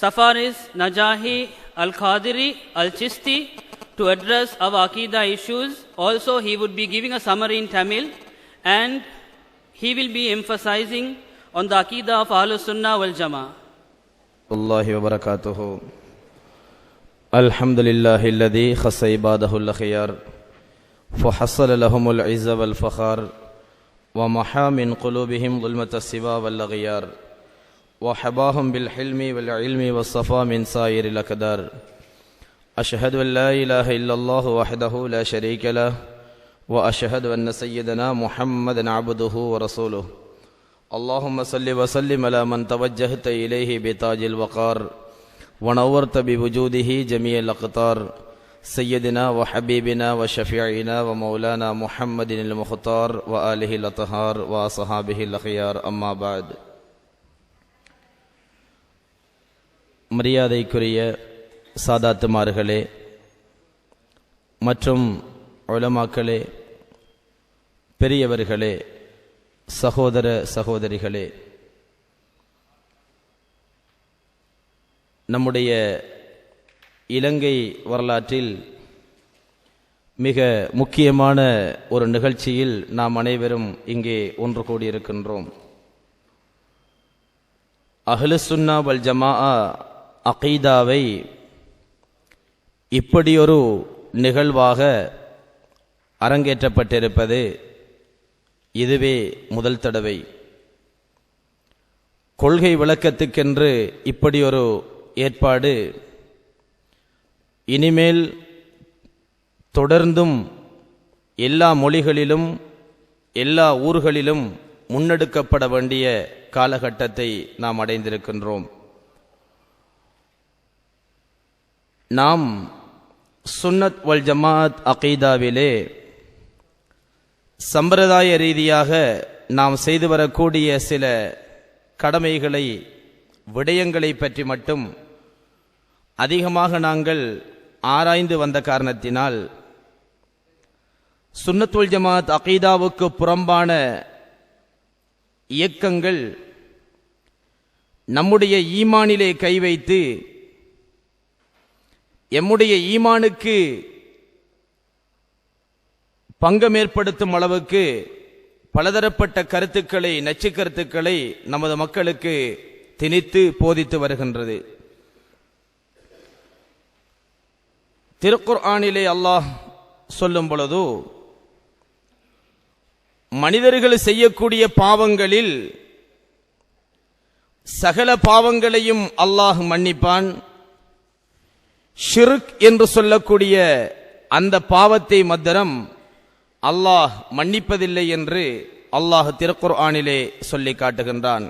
Safaris Najahi Al-Qadiri Al-Chisti to address our Aqidah issues. Also, he would be giving a summary in Tamil and he will be emphasizing on the Aqidah of Ahlus Sunnah wal Jama'ah. Allahi wa barakatuhu. Alhamdulillahi alladhi khassa ibadahu al-khiyar fahassala lahumul izza wal fakhar wa maha min qulubihim dhulmat as-siba wal ghyar wa habahum bil hilmi wal ilmi was safa min sa'iril aqdar. Ashhadu an la ilaha illallah wahdahu la sharika lah wa ashhadu anna sayyidana Muhammadan abduhu wa rasuluh. Allahumma salli wa sallim ala man tawajjahta ilayhi bi tajil waqar wa nawwarta bi wujudihi jami'al aqtar sayyidina wa habibina wa shafi'ina wa maulana Muhammadin al-Mukhtar wa alihi al-Athhar wa ashabihi al-akhyar. Amma ba'd. மரியாதைக்குரிய சாதாத்துமார்களே மற்றும் உலமாக்களே, பெரியவர்களே, சகோதர சகோதரிகளே, நம்முடைய இலங்கை வரலாற்றில் மிக முக்கியமான ஒரு நிகழ்ச்சியில் நாம் அனைவரும் இங்கே ஒன்று கூடியிருக்கின்றோம். அஹ்லுஸ் சுன்னா வல் ஜமாஆ அகீதாவை இப்படியொரு நிகழ்வாக அரங்கேற்றப்பட்டிருப்பது இதுவே முதல் தடவை. கொள்கை விளக்கத்துக்கென்று இப்படி ஒரு ஏற்பாடு இனிமேல் தொடர்ந்தும் எல்லா மொழிகளிலும் எல்லா ஊர்களிலும் முன்னெடுக்கப்பட வேண்டிய காலகட்டத்தை நாம் அடைந்திருக்கின்றோம். நாம் சுன்னத் வல் ஜமாஅத் அகீதாவிலே சம்பிரதாய ரீதியாக நாம் செய்து வரக்கூடிய சில கடமைகளை, விடயங்களை பற்றி மட்டும் அதிகமாக நாங்கள் ஆராய்ந்து வந்த காரணத்தினால் சுன்னத் வல் ஜமாஅத் அகீதாவுக்கு புறம்பான இயக்கங்கள் நம்முடைய ஈமானிலே கை வைத்து எம்முடைய ஈமானுக்கு பங்கம் ஏற்படுத்தும் அளவுக்கு பலதரப்பட்ட கருத்துக்களை, நச்சு கருத்துக்களை நமது மக்களுக்கு திணித்து போதித்து வருகின்றது. திருக்குர்ஆனிலே அல்லாஹ் சொல்லும் பொழுது, மனிதர்கள் செய்யக்கூடிய பாவங்களில் சகல பாவங்களையும் அல்லாஹ் மன்னிப்பான், ஷிர்க் என்று சொல்லக்கூடிய அந்த பாவத்தை மாத்திரம் அல்லாஹ் மன்னிப்பதில்லை என்று அல்லாஹ் திருக்குர்ஆனிலே சொல்லி காட்டுகின்றான்.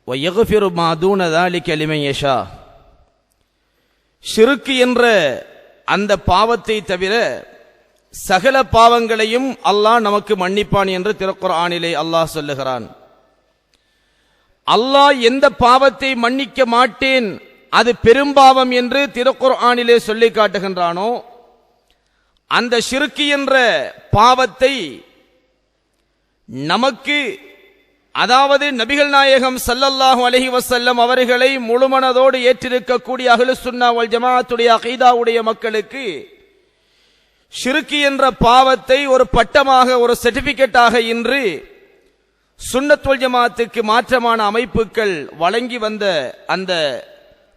வயக்ஃபிரு மா தூன ذلك லிமன் யஷா. ஷிர்க் என்ற அந்த பாவத்தை தவிர சகல பாவங்களையும் அல்லாஹ் நமக்கு மன்னிப்பான் என்று திருக்குர்ஆனிலே அல்லாஹ் சொல்லுகிறான். அல்லாஹ் எந்த பாவத்தை மன்னிக்க மாட்டேன், அது பெரும்பாவம் என்று திருக்குர்ஆனிலே சொல்லி காட்டுகின்றானோ, அந்த ஷிர்க் என்ற பாவத்தை நமக்கு, அதாவது நபிகள் நாயகம் ஸல்லல்லாஹு அலைஹி வஸல்லம் அவர்களை முழுமனதோடு ஏற்றிருக்கக்கூடிய அஹ்லுஸ் சுன்னா வல் ஜமாஅத்துடைய அகீதாவுடைய மக்களுக்கு ஷிர்க் என்ற பாவத்தை ஒரு பட்டமாக, ஒரு சர்டிபிகேட்டாக இன்று சுன்னத் வல் ஜமாஅத்துக்கு மாற்றமான அமைப்புகள் வழங்கி வந்த அந்த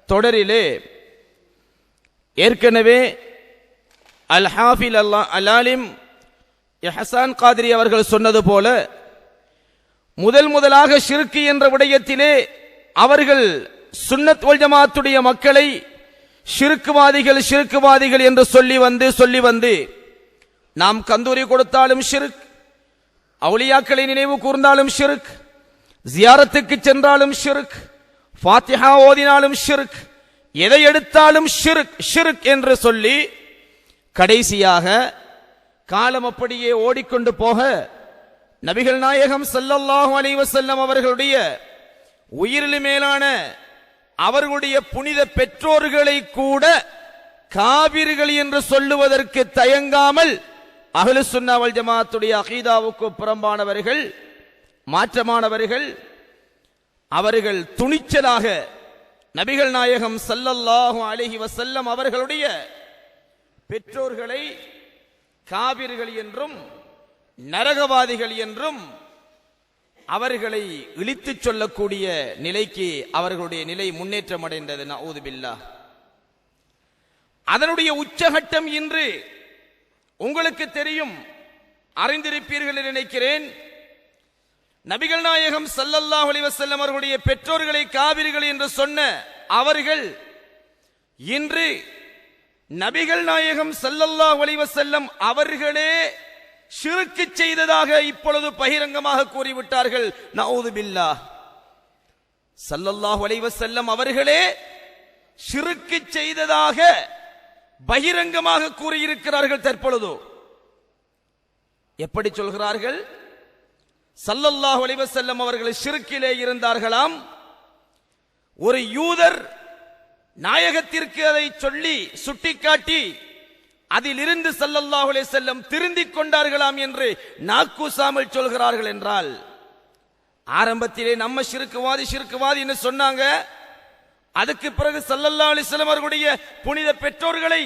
தொடரிலே ஏற்கனவே அல்-ஹாஃபில் அல்-ஆலிம் இஹ்சான் காதிரி அவர்கள் சொன்னது போல, முதலாக ஷிர்க் என்ற விடயத்திலே அவர்கள் சுன்னத் வல் ஜமாஅத்துடைய மக்களை ஷிர்க்வாதிகள் என்று சொல்லி வந்து நாம் கந்தூரி கொடுத்தாலும் ஷிர்க், அவுலியாக்களை நினைவு கூர்ந்தாலும் ஷிர்க், ஜியாரத்துக்கு சென்றாலும் ஷிர்க், ஃபாத்திஹா ஓதினாலும் ஷிர்க், எதை எடுத்தாலும் ஷிர்க் என்று சொல்லி கடைசியாக காலம் அப்படியே ஓடிக்கொண்டு போக நபிகள் நாயகம் ஸல்லல்லாஹு அலைஹி வஸல்லம் அவர்களுடைய உயிரிலும் மேலான அவர்களுடைய புனித பெற்றோர்களை கூட காபிர்கள் என்று சொல்லுவதற்கு தயங்காமல் அஹ்லுஸ் சுன்னா வல் ஜமாஅத்துடைய அகீதாவுக்கு புறம்பானவர்கள், மாற்றமானவர்கள் அவர்கள் துணிச்சலாக நபிகள் நாயகம் ஸல்லல்லாஹு அலைஹி வஸல்லம் அவர்களுடைய பெற்றோர்களை காபிர்கள் என்றும் நரகவாதிகள் என்றும் அவர்களை இழித்துச் சொல்லக்கூடிய நிலைக்கு அவர்களுடைய நிலை முன்னேற்றம் அடைந்தது. நஊது பில்லாஹ். அதனுடைய உச்சகட்டம் இன்று உங்களுக்கு தெரியும், அறிந்திருப்பீர்கள் என்று நினைக்கிறேன். நபிகள் நாயகம் ஸல்லல்லாஹு அலைஹி வஸல்லம் அவர்களுடைய பெற்றோர்களை காபிர்கள் என்று சொன்ன அவர்கள் இன்று நபிகள் நாயகம் ஸல்லல்லாஹு அலைஹி வஸல்லம் அவர்களே ஷிர்க் செய்ததாக இப்பொழுது பகிரங்கமாக கூறிவிட்டார்கள். நஊது பில்லாஹ். ஸல்லல்லாஹு அலைஹி வஸல்லம் அவர்களே ஷிர்க் செய்ததாக பகிரங்கமாக கூறியிருக்கிறார்கள். தற்பொழுது எப்படி சொல்கிறார்கள்? ஸல்லல்லாஹு அலைஹி வஸல்லம் அவர்கள் ஷிர்க்கிலே இருந்தார்களாம். ஒரு யூதர் நாயகத்திற்கு அதை சொல்லி சுட்டிக்காட்டி அதிலிருந்து ஸல்லல்லாஹு அலைஹி வஸல்லம் திருந்திக் கொண்டார்களாம் என்று நாக்கூசாமல் சொல்கிறார்கள் என்றால், ஆரம்பத்திலே நம்ம ஷிர்க்குவாதி என்று சொன்னாங்க. அதுக்கு பிறகு ஸல்லல்லாஹு அலைஹி வஸல்லம் அவர்களுடைய புனித பெற்றோர்களை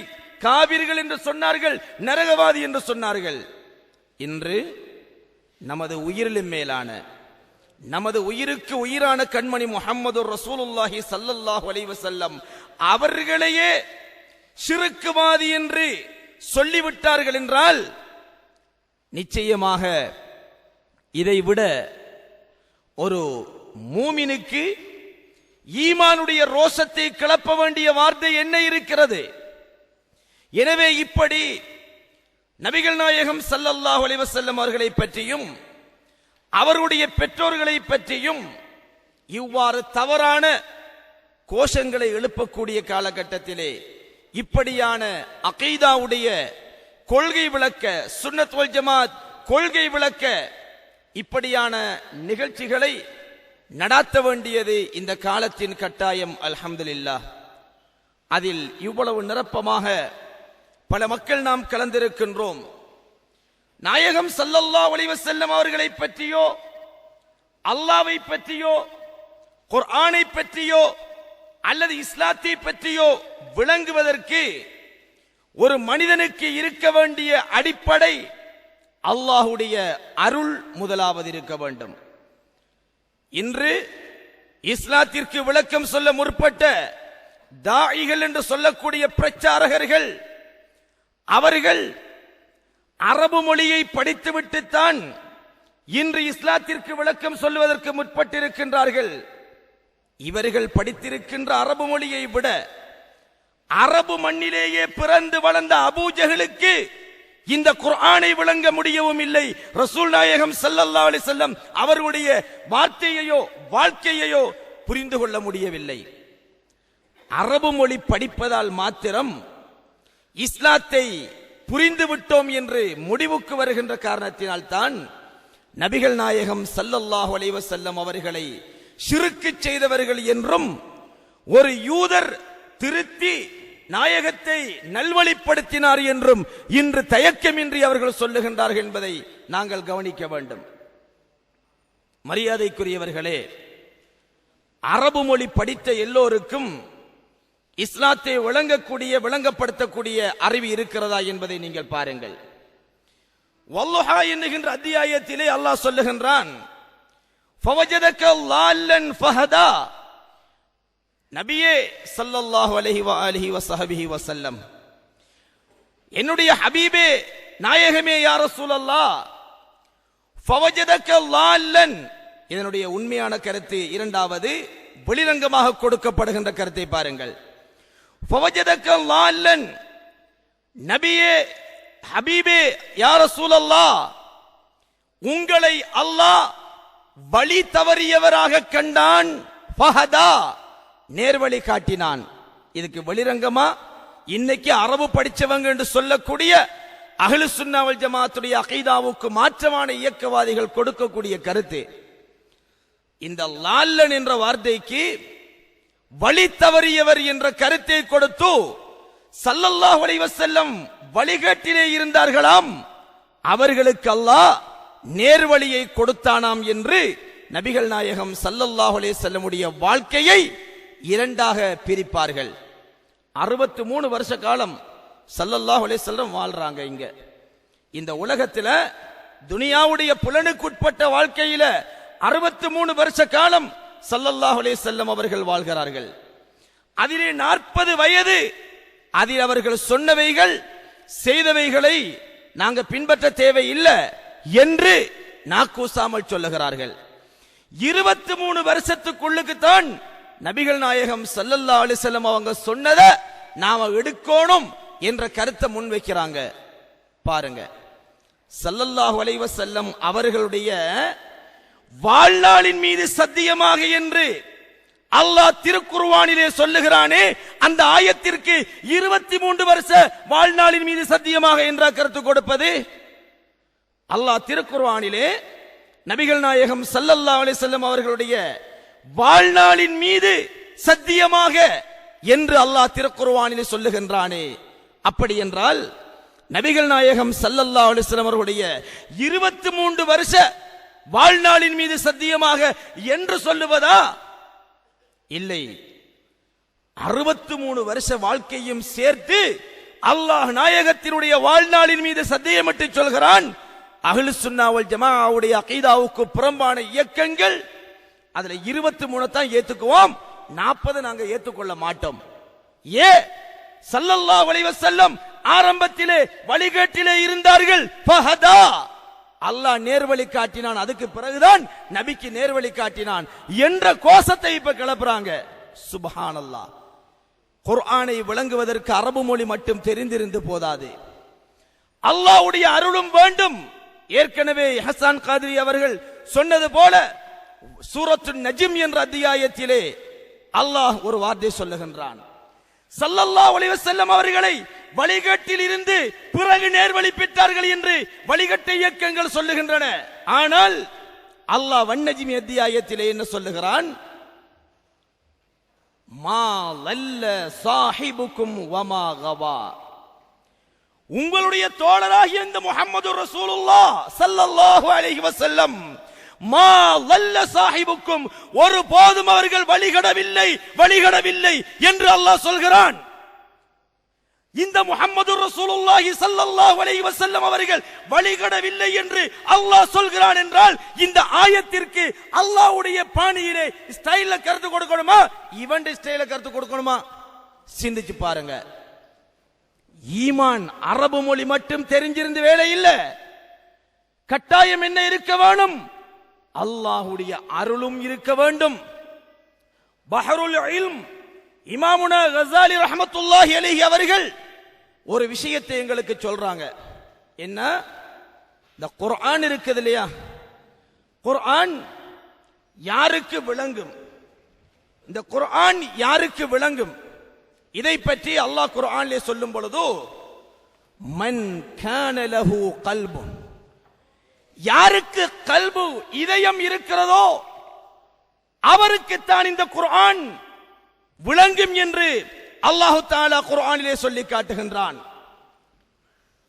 காபிர்கள் என்று சொன்னார்கள், நரகவாதி என்று சொன்னார்கள். இன்று நமது உயிரிலும் மேலான, நமது உயிருக்கு உயிரான கண்மணி முஹம்மது ரசூலுல்லாஹி ஸல்லல்லாஹு அலைஹி வஸல்லம் அவர்களையே ஷிர்க்குவாதி என்று சொல்லிவிட்டார்கள் என்றால், நிச்சயமாக இதைவிட ஒரு மூமினுக்கு ஈமானுடைய ரோஷத்தை கிளப்ப வேண்டிய வார்த்தை என்ன இருக்கிறது? எனவே இப்படி நபிகள் நாயகம் ஸல்லல்லாஹு அலைஹி வஸல்லம் அவர்களை பற்றியும் அவருடைய பெற்றோர்களை பற்றியும் இவ்வாறு தவறான கோஷங்களை எழுப்பக்கூடிய காலகட்டத்திலே இப்படியான அகீதாவுடைய கொள்கை விளக்க, சுன்னத் வல் ஜமாத் கொள்கை விளக்க இப்படியான நிகழ்ச்சிகளை நடாத்த வேண்டியது இந்த காலத்தின் கட்டாயம். அல்ஹம்துலில்லாஹ். அதில் இவ்வளவு நிரப்பமாக பல மக்கள் நாம் கலந்திருக்கின்றோம். நாயகம் ஸல்லல்லாஹு அலைஹி வஸல்லம் அவர்களை பற்றியோ, அல்லாஹ்வை பற்றியோ, குர்ஆனை பற்றியோ அல்லது இஸ்லாத்தை பற்றியோ விளங்குவதற்கு ஒரு மனிதனுக்கு இருக்க வேண்டிய அடிப்படை அல்லாஹ்வுடைய அருள் முதலாவது இருக்க வேண்டும். இன்று இஸ்லாத்திற்கு விளக்கம் சொல்ல முற்பட்ட தாயிகள் என்று சொல்லக்கூடிய பிரச்சாரகர்கள் அவர்கள் அரபு மொழியை படித்துவிட்டுத்தான் இன்று இஸ்லாத்திற்கு விளக்கம் சொல்லுவதற்கு முற்பட்டிருக்கின்றார்கள். இவர்கள் படித்திருக்கின்ற அரபு மொழியை விட அரபு மண்ணிலேயே பிறந்து வளர்ந்த அபூஜஹலுக்கு இந்த குர்ஆனை விளங்க முடியவும் இல்லை. ரசூல் நாயகம் ஸல்லல்லாஹு அலைஹி வஸல்லம் அவருடைய வார்த்தையையோ வாழ்க்கையையோ புரிந்து கொள்ள முடியவில்லை. அரபு மொழி படிப்பதால் மாத்திரம் இஸ்லாத்தை புரிந்து விட்டோம் என்று முடிவுக்கு வருகின்ற காரணத்தினால் தான் நபிகள் நாயகம் ஸல்லல்லாஹு அலைஹி வஸல்லம் அவர்களை ஷிர்க் செய்தவர்கள் என்றும் ஒரு யூதர் திருத்தி நாயகத்தை நல்வழிப்படுத்தினார் என்றும் இன்று தயக்கமின்றி அவர்கள் சொல்லுகின்றார்கள் என்பதை நாங்கள் கவனிக்க வேண்டும். மரியாதைக்குரியவர்களே, அரபு மொழி படித்த எல்லோருக்கும் இஸ்லாத்தை விளங்கப்படுத்தக்கூடிய அறிவு இருக்கிறதா என்பதை நீங்கள் பாருங்கள். வல்லுஹா என்கின்ற அத்தியாயத்திலே அல்லாஹ் சொல்லுகின்றான், ஃபவஜதக லால்லன் ஃபஹதா. நபியே ஸல்லல்லாஹு அலைஹி வஆலிஹி வஸஹபிஹி வஸல்லம், என்னுடைய ஹபீபே நாயகமே யா ரசூலல்லாஹ், ஃபவஜதக லால்லன், இதனுடைய உண்மையான கருத்து இரண்டாவது வெளிரங்கமாக கொடுக்கப்படுகின்ற கருத்தை பாருங்கள். ஃபவஜதக லால்லன், நபியே ஹபீபே யா ரசூலல்லாஹ், உங்களை அல்லாஹ் வழி தவறியவராக கண்டான். ஃபஹதா, நேர்வழி காட்டினான். இதுக்கு வெளிரங்கமா இன்னைக்கு அரபு படிச்சவங்க என்று சொல்லக்கூடிய அஹ்லு சுன்னா வல் ஜமாத்துடைய அகீதாவுக்கு மாற்றமான இயக்கவாதிகள் கொடுக்கக்கூடிய கருத்து, இந்த லால்லன் என்ற வார்த்தைக்கு வழி தவறியவர் என்ற கருத்தை கொடுத்து ஸல்லல்லாஹு அலைஹி வஸல்லம் வழிகாட்டிலே இருந்தார்களாம், அவர்களுக்கு அல்லாஹ் நேர்வழியை கொடுத்தானாம் என்று நபிகள் நாயகம் ஸல்லல்லாஹு அலைஹி வஸல்லமுடைய வாழ்க்கையை இரண்டாக பிரிப்பார்கள். 63 வருஷ காலம் ஸல்லல்லாஹு அலைஹி வஸல்லம் வாழ்றாங்க. இங்க இந்த உலகத்துல துனியாவுடைய புலனுக்குட்பட்ட வாழ்க்கையில 63 வருஷ காலம் ஸல்லல்லாஹு அலைஹி வஸல்லம் அவர்கள் வாழ்கிறார்கள். அதிலே 40 வயது அதில் அவர்கள் சொன்னவைகள் செய்தவைகளை நாங்க பின்பற்ற தேவையில்லை என்று நாக்கூசாமல் சொல்லுகிறார்கள். 23 வருஷத்துக்குள்ளுக்கு தான் நபிகள் நாயகம் ஸல்லல்லாஹு அலைஹி வஸல்லம் அவங்க சொன்னதை நாம எடுக்கணும் என்ற கருத்தை முன்வைக்கிறாங்க. பாருங்க, ஸல்லல்லாஹு அலைஹி வஸல்லம் அவர்களுடைய வாழ்நாளின் மீது சத்தியமாக என்று அல்லாஹ் திருக்குர்ஆனிலே சொல்லுகிறானே, அந்த ஆயத்திற்கு 23 வருஷ வாழ்நாளின் மீது சத்தியமாக என்ற கருத்து கொடுப்பது. அல்லாஹ் திருக்குர்ஆனிலே நபிகள் நாயகம் ஸல்லல்லாஹு அலைஹி வஸல்லம் அவர்களுடைய வாழ்நாளின் மீது சத்தியமாக என்று அல்லாஹ் திருக்குர்ஆனிலே சொல்லுகின்றானே, அப்படி என்றால் நபிகள் நாயகம் ஸல்லல்லாஹு அலைஹி வஸல்லம் அவர்களுடைய 23 வருஷ வாழ்நாளின் மீது சத்தியமாக என்று சொல்லுவதா? இல்லை, 63 வருஷ வாழ்க்கையும் சேர்த்து அல்லாஹ் நாயகத்தினுடைய வாழ்நாளின் மீது சத்தியமிட்டு சொல்கிறான். அஹ்லு சுன்னா வல் ஜமாஅவுடைய அகீதாவுக்கு புறம்பான இயக்கங்கள் அதுல 23 தான் ஏத்துக்குவோம், 40 நாங்க ஏத்துக்கொள்ள மாட்டோம். ஸல்லல்லாஹு அலைஹி வஸல்லம் ஆரம்பத்திலே வழிகேட்டிலே இருந்தார்கள். ஃபஹதா, அல்லாஹ் நேர்வழி காட்டினான், அதுக்கு பிறகுதான் நபிக்கு நேர்வழி காட்டினான் என்ற கோஷத்தை இப்ப கிளப்புறாங்க. சுப்ஹானல்லாஹ். குர்ஆனை விளங்குவதற்கு அரபு மொழி மட்டும் தெரிந்திருந்து போதாது, அல்லாஹ்வுடைய அருளும் வேண்டும். ஏற்கனவே ஹசன் காதிரி அவர்கள் சொன்னது போல சூரத்துன் நஜ்ம் என்ற அத்தியாயத்திலே அல்லாஹ் ஒரு வார்த்தை சொல்லுகின்றான். ஸல்லல்லாஹு அலைஹி வஸல்லம் அவர்களை வழிகட்டில் இருந்து பிறகு நேர்வழி பெற்றார்கள் என்று வழிகட்ட இயக்கங்கள் சொல்லுகின்றன. ஆனால் அல்லாஹ் வன்னஜ்மி அத்தியாயத்திலே என்ன சொல்லுகிறான்? மா லல்ல சாஹிபுக்கும் வமா கவா, உங்களுடைய தோழராகிய இந்த முஹம்மது ரசூலுல்லாஹ் ஸல்லல்லாஹு அலைஹி வஸல்லம் மா லல்ல சாஹிபுக்கும், ஒரு போதும் அவர்கள் வழிகடவில்லை என்று அல்லாஹ் சொல்கிறான். இந்த முஹம்மது ரசூலுல்லாஹி ஸல்லல்லாஹு அலைஹி வஸல்லம் அவர்கள் வழிகடவில்லை என்று அல்லாஹ் சொல்கிறான் என்றால் இந்த ஆயத்திற்கு அல்லாஹ்வுடைய பாணியிலே ஸ்டைல்ல கருத்து கொடுக்கணுமா, இவன் ஸ்டைல்ல கருத்து கொடுக்கணுமா? சிந்திச்சு பாருங்க. ஈமான் அரபு மொழி மட்டும் தெரிஞ்சிருந்து வேலை இல்ல, கட்டாயம் என்ன இருக்க வேணும்? அல்லாஹ்வுடைய அருளும் இருக்க வேண்டும். பஹருல் இல்ம் இமாமுனா கஸாலி ரஹ்மத்துல்லாஹி அலைஹி அவர்கள் ஒரு விஷயத்தை எங்களுக்கு சொல்றாங்க. என்ன? இந்த குர்ஆன் இருக்குது இல்லையா, குர்ஆன் யாருக்கு விளங்கும்? இந்த குர்ஆன் யாருக்கு விளங்கும்? இதை பற்றி அல்லாஹ் குர்ஆனிலே சொல்லும் பொழுது, மன் கான லஹு கல்புன், யாருக்கு கல்பு இதயம் இருக்கிறதோ அவருக்குத்தான் இந்த குர்ஆன் விளங்கும் என்று அல்லாஹு தஆலா குர்ஆனிலே சொல்லி காட்டுகின்றான்.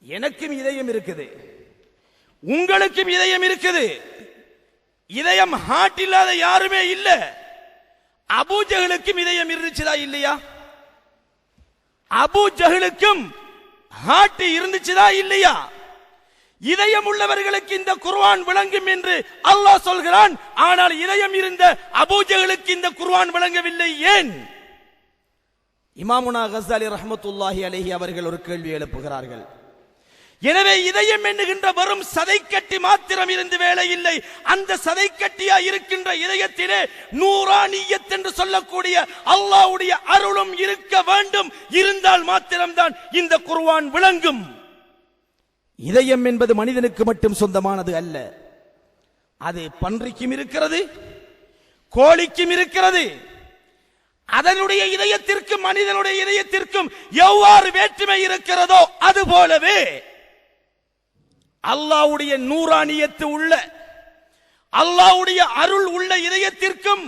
எனக்கும் இதயம் இருக்குது, உங்களுக்கும் இதயம் இருக்குது. இதயம் ஹார்ட் இல்லாத யாருமே இல்ல. அபூ ஜஹலுக்கும் இதயம் இருந்துச்சா இல்லையா? அபூ ஜஹலுக்கும் ஹார்ட் இருந்துச்சா இல்லையா? இதயம் உள்ளவர்களுக்கு இந்த குர்ஆன் விளங்கும் என்று அல்லாஹ் சொல்கிறான். ஆனால் இதயம் இருந்த அபூ ஜஹலுக்கு இந்த குர்ஆன் விளங்கவில்லை. ஏன்? இமாமுனா கஸாலி ரஹ்மத்துல்லாஹி அலைஹி அவர்கள் ஒரு கேள்வி எழுப்புகிறார்கள். எனவே இதயம் என்கின்ற வெறும் சதைக்கட்டி மாத்திரம் இருந்து வேலை இல்லை, அந்த சதைக்கட்டியா இருக்கின்ற இதயத்திலே நூரானியத் என்று சொல்லக்கூடிய அல்லாஹ்வுடைய அருளும் இருக்க வேண்டும். இருந்தால் மாத்திரம்தான் இந்த குர்ஆன் விளங்கும். இதயம் என்பது மனிதனுக்கு மட்டும் சொந்தமானது அல்ல, அது பன்றிக்கும் இருக்கிறது, கோழிக்கும் இருக்கிறது. அதனுடைய இதயத்திற்கும் மனிதனுடைய இதயத்திற்கும் எவ்வாறு வேற்றுமை இருக்கிறதோ அது போலவே அல்லாஹ்வுடைய நூரானியத்து உள்ள, அல்லாஹ்வுடைய அருள் உள்ள இதயத்திற்கும்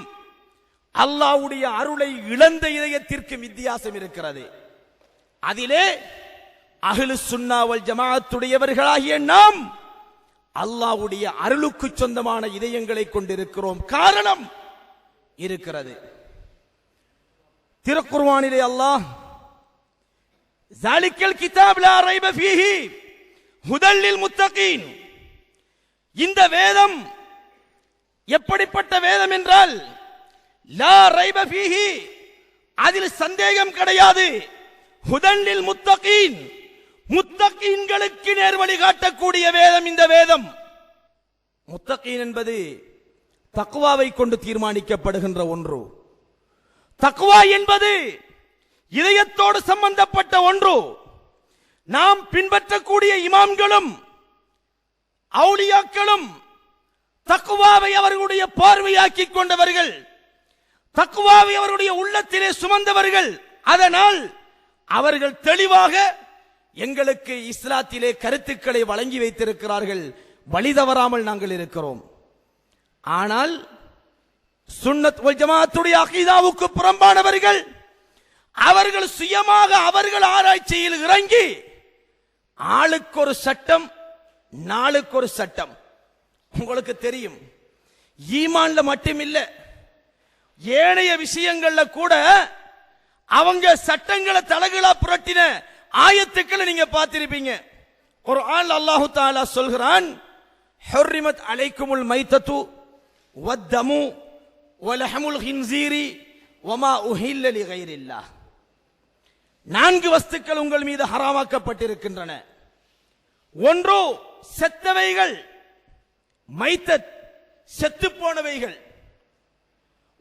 அல்லாஹ்வுடைய அருளை இழந்த இதயத்திற்கும் வித்தியாசம் இருக்கிறது. அதிலே அஹ்லு சுன்னா வல் ஜமாஅத்துடையவர்களாகிய நாம் அல்லாஹ்வுடைய அருளுக்கு சொந்தமான இதயங்களை கொண்டிருக்கிறோம். காரணம் இருக்கிறது. திருக்குர்ஆனிலே அல்லாஹ் ஜாலிக்கல் கிதாப் லா ரைப ஃபீஹி ஹுதல் லில் முத்தகீன், இந்த வேதம் எப்படிப்பட்ட வேதம் என்றால் லா ரைப ஃபீஹி, அதில் சந்தேகம் கிடையாது. ஹுதல் லில் முத்தகீன், முத்தகீன்களுக்கு நேர்வழி காட்டக்கூடிய வேதம் இந்த வேதம். முத்தகீன் என்பது தக்வாவை கொண்டு தீர்மானிக்கப்படுகின்ற ஒன்று. தக்வா என்பது இதயத்தோடு சம்பந்தப்பட்ட ஒன்று. நாம் பின்பற்றக்கூடிய இமாம்களும் அவுலியாக்களும் தக்வாவை அவர்களுடைய பார்வையாக்கி கொண்டவர்கள், தக்வாவை அவருடைய உள்ளத்திலே சுமந்தவர்கள். அதனால் அவர்கள் தெளிவாக எங்களுக்கு இஸ்லாத்திலே கருத்துக்களை வழங்கி வைத்திருக்கிறார்கள். வழி தவறாமல் நாங்கள் இருக்கிறோம். ஆனால் சுன்னத் வல் ஜமாஅத்துடைய அகீதாவுக்கு புறம்பானவர்கள், அவர்கள் சுயமாக அவர்கள் ஆராய்ச்சியில் இறங்கி ஆளுக்கு ஒரு சட்டம், நாளுக்கு ஒரு சட்டம். உங்களுக்கு தெரியும், ஈமான்ல மட்டுமில்ல, ஏனைய விஷயங்கள்ல கூட அவங்க சட்டங்களை தலகளா புரட்டின ஆயத்துக்களை நீங்க பார்த்திருப்பீங்க. குர்ஆன்ல அல்லாஹ் தஆலா சொல்கிறான், ஹுர்ரிமத் அலைக்குமுல் மைத்தத்து வத்தமு வலஹமுல் ஹின்ஸீரி வமா உஹில்ல லிகைரில்லாஹ். 4 வஸ்துக்கள் உங்கள் மீது ஹராமாக்கப்பட்டிருக்கின்றன. ஒன்று செத்தவைகள், மைத்தத் செத்து போனவைகள்,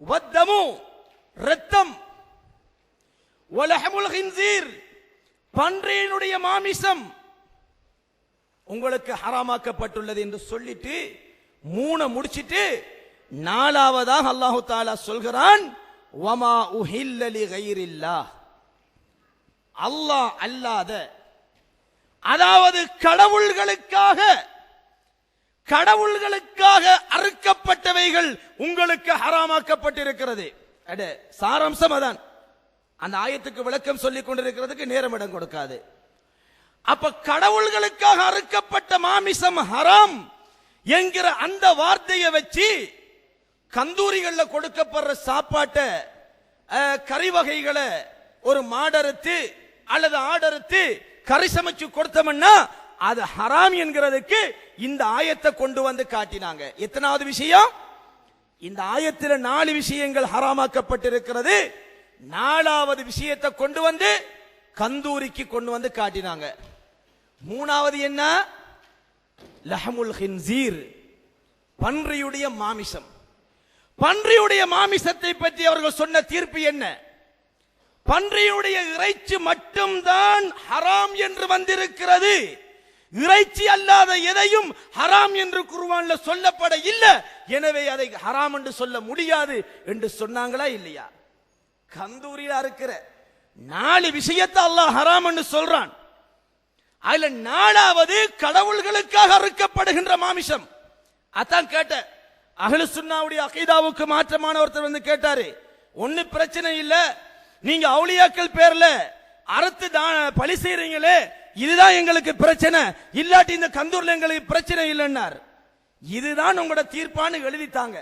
வத்தமு இரத்தம், வலஹமுல் ஹின்ஸீர் பன்றியினுடைய மாமிசம் உங்களுக்கு ஹராமாக்கப்பட்டுள்ளது என்று சொல்லிட்டு 3 முடிச்சிட்டு 4வதாக அல்லாஹ் தஆலா சொல்கிறான், வமா உஹில்ல லிகைரில்லாஹ், அல்லாஹ் அல்லாத, அதாவது கடவுள்களுக்காக அறுக்கப்பட்டவைகள் உங்களுக்கு ஹராமாக்கப்பட்டிருக்கிறது. சாராம்சம் அதான். அந்த ஆயத்துக்கு விளக்கம் சொல்லிக் கொண்டிருக்கிறதுக்கு நேரம் இடம் கொடுக்காது. அப்ப கடவுள்களுக்காக அறுக்கப்பட்ட மாமிசம் ஹராம் என்கிற அந்த வார்த்தையை வச்சு கந்தூரிகள்ல கொடுக்கப்படுற சாப்பாட்டை, கறி வகைகளை ஒரு மாடறுத்து அல்லது ஆடறுத்து கறி சமைச்சு கொடுத்தோம்னா அது ஹராம் என்கிறதுக்கு இந்த ஆயத்தை கொண்டு வந்து காட்டினாங்க. எத்தனாவது விஷயம்? இந்த ஆயத்தில் 4 விஷயங்கள் ஹராமாக்கப்பட்டிருக்கிறது. 4வது விஷயத்தை கொண்டு வந்து கந்தூரிக்கு கொண்டு வந்து காட்டினாங்க. 3வது என்ன? லஹமுல் ஹின்ஸீர், பன்றியுடைய மாமிசம். பன்றியுடைய மாமிசத்தை பற்றி அவர்கள் சொன்ன தீர்ப்பு என்ன? பன்றியுடைய இறைச்சி மட்டும்தான் ஹராம் என்று வந்திருக்கிறது. இறைச்சி அல்லாத எதையும் ஹராம் என்று குர்ஆன்ல சொல்லப்பட இல்லை. எனவே அதை ஹராம் என்று சொல்ல முடியாது என்று சொன்னாங்களா இல்லையா? கந்தூரியில இருக்கிற 4 விஷயத்தை அல்லாஹ் ஹராம் என்று சொல்றான். அதுல 4வது கடவுள்களுக்காக அறுக்கப்படுகின்ற மாமிசம். அதான் கேட்ட அஹ்லு சுன்னாவுடைய அகீதாவுக்கு மாற்றமான ஒருத்தர் வந்து கேட்டாரு, ஒண்ணு பிரச்சனை இல்ல, நீங்க அவுலியாக்கள் பேர்ல அறுத்து பலி செய்றீங்களே, இதுதான் எங்களுக்கு பிரச்சனை, இல்லாட்டி இந்த கந்தூர்ல எங்களுக்கு பிரச்சனை இல்லைன்னார். இதுதான் உங்களோட தீர்ப்பான்னு எழுதித்தாங்க.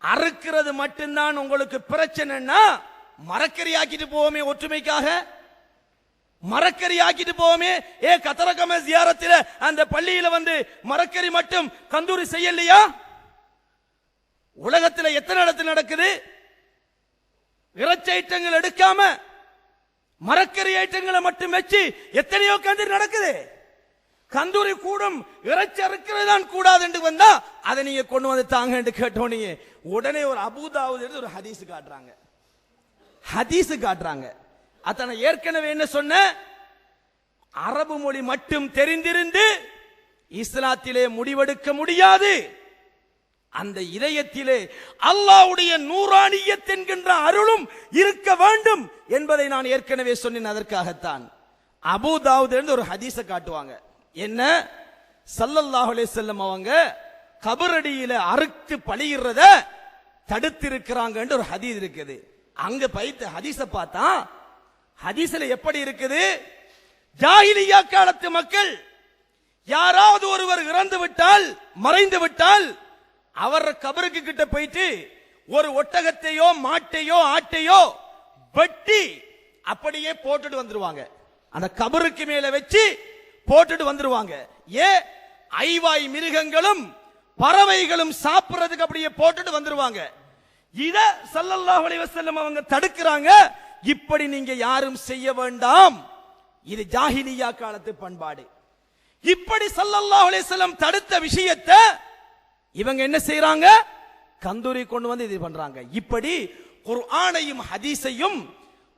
அறுக்கிறது மட்டும்தான் உங்களுக்கு பிரச்சனைன்னா மரக்கறி ஆக்கிட்டு போவோமே, ஒற்றுமைக்காக மரக்கறி ஆக்கிட்டு போவோமே. கத்தரகம ஜியாரத்தில அந்த பள்ளியில வந்து மரக்கறி மட்டும் கந்தூரி செய்யலையா? உலகத்தில் எத்தனை இடத்துல நடக்குது? இறைச்சி ஐட்டங்கள் எடுக்காம மரக்கறி ஐட்டங்களை மட்டும் வச்சு எத்தனையோ கந்தூரி நடக்குது. கந்தூரி கூடும், இறைச்சி அறுக்கிறது தான் கூடாது என்று வந்தா அதை நீங்க கொண்டு வந்து தாங்க என்று கேட்டோனீங்க. உடனே ஒரு அபூதாவுது ஒரு ஹதீஸ் காட்டுறாங்க. அத்தனை ஏற்கனவே என்ன சொன்ன, அரபு மொழி மட்டும் தெரிந்திருந்து இஸ்லாத்திலே முடிவெடுக்க முடியாது. அந்த இதயத்திலே அல்லாஹ்வுடைய நூரானியத் என்கின்ற அருளும் இருக்க வேண்டும் என்பதை நான் ஏற்கனவே சொன்னேன். அதற்காகத்தான் அபூ தாவூத் ஒரு ஹதீஸை காட்டுவாங்க. என்ன? ஸல்லல்லாஹு அலைஹி வஸல்லம் அவங்க கபரடியில அறுத்து பலியிறத தடுத்திருக்கிறாங்க ஒரு ஹதீஸ் இருக்குது. அங்க பைத்த ஹதீஸை பார்த்தா ஹதீஸ்ல எப்படி இருக்குது? ஜாஹிலியா காலத்து மக்கள் யாராவது ஒருவர் இறந்து விட்டால், மறைந்து விட்டால், அவர் கபருக்கு கிட்ட போயிட்டு ஒரு ஒட்டகத்தையோ மாட்டையோ ஆட்டையோ வெட்டி அப்படியே போட்டுட்டு வந்துருவாங்க. அந்த கபருக்கு மேல வச்சு போட்டுட்டு வந்துருவாங்க. ஐவாய் மிருகங்களும் பறவைகளும் சாப்பிடுறதுக்கு அப்படியே போட்டுட்டு வந்துருவாங்க. இத ஸல்லல்லாஹு அலைஹி வஸல்லம் அவங்க தடுக்கிறாங்க. இப்படி நீங்க யாரும் செய்ய வேண்டாம், இது ஜாஹிலியா காலத்து பண்பாடு. இப்படி ஸல்லல்லாஹு அலைஹி வஸல்லம் தடுத்த விஷயத்தை இவங்க என்ன செய்யறாங்க? கந்தூரி கொண்டு வந்து இது பண்றாங்க. இப்படி குர்ஆனையும் ஹதீஸையும்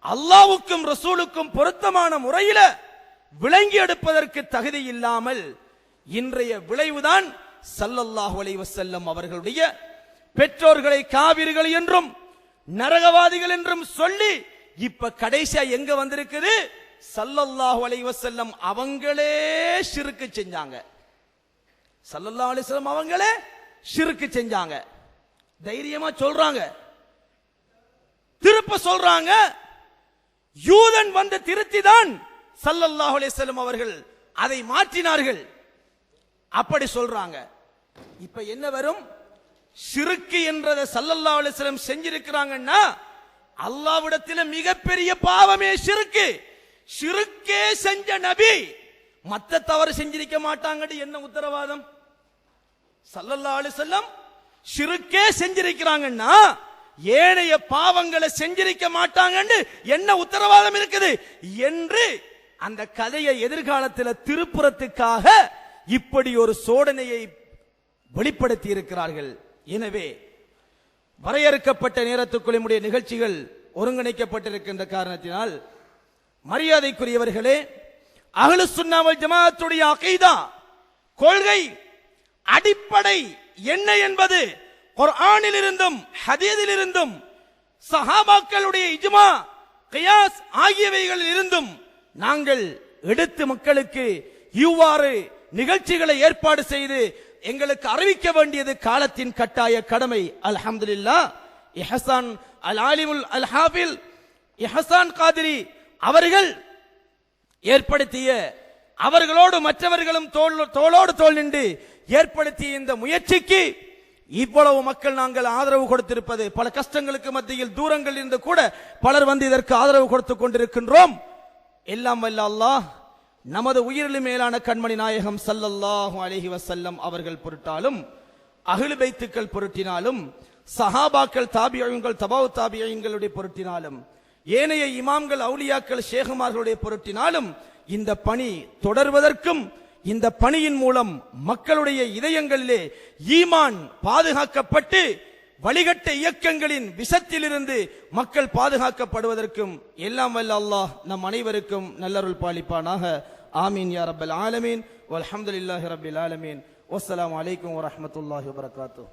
அல்லாஹ்வுக்கும் ரசூலுக்கும் பொருத்தமான முறையில் விளங்கி எடுப்பதற்கு தகுதி இல்லாமல் இன்றைய விளைவுதான் ஸல்லல்லாஹு அலைஹி வஸல்லம் அவர்களுடைய பெற்றோர்களை காவிர்கள் என்றும் நரகவாதிகள் என்றும் சொல்லி இப்ப கடைசியா எங்க வந்திருக்குது? ஸல்லல்லாஹு அலைஹி வஸல்லம் அவங்களே ஷிர்க் செஞ்சாங்க. ஸல்லல்லாஹு அலைஹி வஸல்லம் அவங்களே ஷிர்க் செஞ்சாங்க. தைரியமா சொல்றாங்க, திருப்ப சொல்றாங்க. யூதன் வந்து திருத்திதான் ஸல்லல்லாஹு அலைஹி வஸல்லம் அவர்கள் அதை மாற்றினார்கள். அப்படி சொல்றாங்க. இப்ப என்ன வரும்? ஷிர்க் என்றதை ஸல்லல்லாஹு அலைஹி வஸல்லம் செஞ்சிருக்கிறாங்கன்னா அல்லாஹ்விடத்தில் மிகப்பெரிய பாவமே ஷிர்க். ஷிர்க்கே செஞ்ச நபி மத்த தவறு செஞ்சிருக்க மாட்டாங்கன்னு என்ன உத்தரவாதம்? ஸல்லல்லாஹு அலைஹி வஸல்லம் ஷிர்க்கே செஞ்சிருக்கிறாங்கன்னா ஏனைய பாவங்களை செஞ்சிருக்க மாட்டாங்கன்னு என்ன உத்தரவாதம் இருக்குது என்று அந்த கதையை எதிர்காலத்தில் திருப்புறத்துக்காக இப்படி ஒரு சோதனையை வெளிப்படுத்தி இருக்கிறார்கள். எனவே வரையறுக்கப்பட்ட நேரத்துக்குள் நம்முடைய நிகழ்ச்சிகள் ஒருங்கிணைக்கப்பட்டிருக்கின்ற காரணத்தினால் மரியாதைக்குரியவர்களே, அஹ்லுஸ் சுன்னah வல் ஜமாஅத்துடைய அகீதா கொள்கை அடிப்படை என்ன என்பது குர்ஆனில் இருந்தும் ஹதீஸில் இருந்தும் சஹாபாக்களுடைய இஜ்மா கியாஸ் ஆகியவைகளில் இருந்தும் நாங்கள் எடுத்து மக்களுக்கு இவ்வாறு நிகழ்ச்சிகளை ஏற்பாடு செய்து எங்களுக்கு அறிவிக்க வேண்டியது காலத்தின் கட்டாய கடமை. அல்ஹம்துலில்லாஹ், இஹ்சான் அல் ஆலிமுல் அல் ஹாஃபில் இஹ்சான் காதிரி அவர்கள் ஏற்படுத்திய, அவர்களோடு மற்றவர்களும் தோளோடு தோள் நின்று ஏற்படுத்திய இந்த முயற்சிக்கு இவ்வளவு மக்கள் நாங்கள் ஆதரவு கொடுத்திருப்பது, பல கஷ்டங்களுக்கு மத்தியில் தூரங்கள் இருந்து கூட பலர் வந்து இதற்கு ஆதரவு கொடுத்துக் கொண்டிருக்கின்றோம். எல்லாம் வல்ல அல்லாஹ் நமது உயிரிலும் மேலான கண்மணி நாயகம் ஸல்லல்லாஹு அலைஹி வஸல்லம் அவர்கள் பொருட்டாலும், அஹ்லு பைத்துக்கள் பொருட்டினாலும், சஹாபாக்கள் தாபியீன்கள் தபவு தாபியீன்களுடைய பொருட்டினாலும், ஏனைய இமாம்கள் அவுலியாக்கள் ஷேகுமார்களுடைய பொருட்டினாலும் இந்த பணி தொடர்வதற்கும், இந்த பணியின் மூலம் மக்களுடைய இதயங்களிலே ஈமான் பாதுகாக்கப்பட்டு வழிகட்ட இயக்கங்களின் விஷத்திலிருந்து மக்கள் பாதுகாக்கப்படுவதற்கும் எல்லாம் வல்ல அல்லாஹ் நம் அனைவருக்கும் நல்லருள் பாலிப்பானாக. ஆமீன் யா ரப்பல் ஆலமீன் வல்ஹம்துலில்லாஹி ரப்பில் ஆலமீன். வஸ்ஸலாமு அலைக்கும் வரஹ்மத்துல்லாஹி வபரகாத்துஹு.